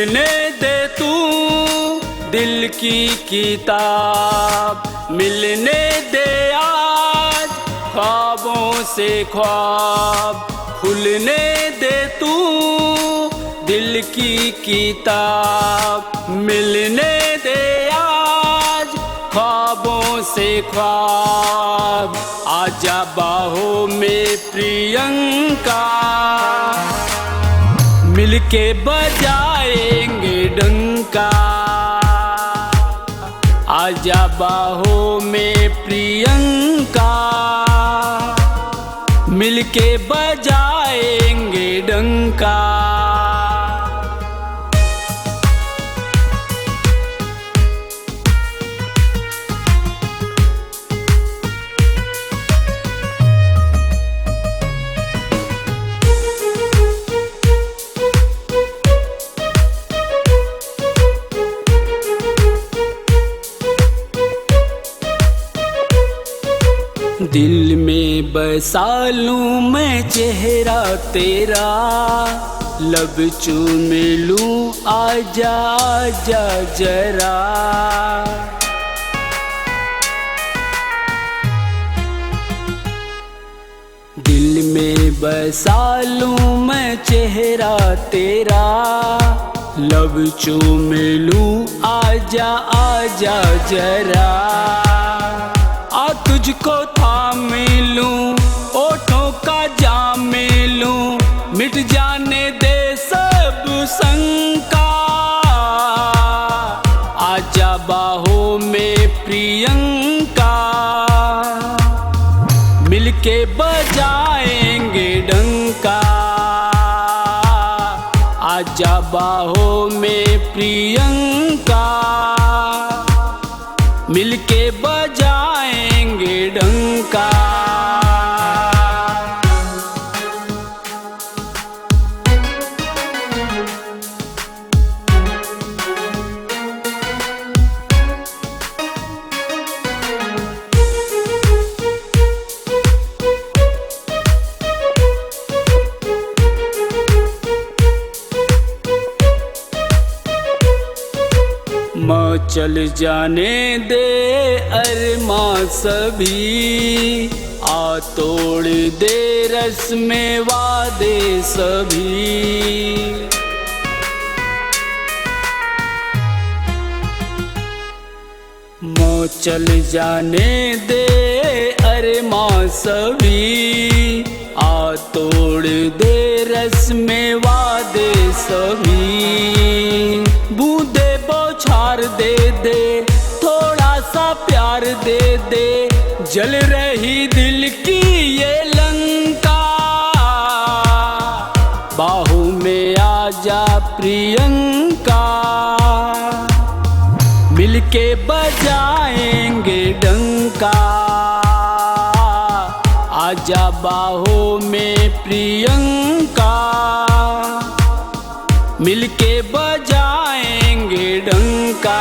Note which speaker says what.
Speaker 1: मिलने दे तू दिल की किताब, मिलने दे आज ख्वाबों से ख्वाब, खुलने दे तू दिल की किताब, मिलने दे आज ख्वाबों से ख्वाब। आजा बाहों में प्रियंका, मिलके बजाएंगे डंका। आजा बाहों में प्रियंका, मिलके बजाएंगे डंका। दिल में बसा लूं मैं चेहरा तेरा, लब चूम लूं आजा आजा जरा। दिल में बसा लूं मैं चेहरा तेरा, लब चूम लूं आजा आजा जरा। आ तुझको थाम लूं, ओठों का जाम लूं, मिट जाने दे सब शंका। आजा बाहों में प्रियंका, मिलके बजाएंगे डंका। आजा बाहों में प्रियंका, मिलके बजाएंगे डंका। चल जाने दे अरमां सभी, आ तोड़ दे रस्में वादे सभी। चल जाने दे अरमां सभी, आ तोड़ दे रस्में वादे सभी। बूंदे बौछार दे दे, थोड़ा सा प्यार दे दे, जल रही दिल की ये लंका। बाहों में आजा प्रियंका, मिलके बजाएंगे डंका। आजा बाहों में प्रियंका, मिलके बजाएंगे डंका।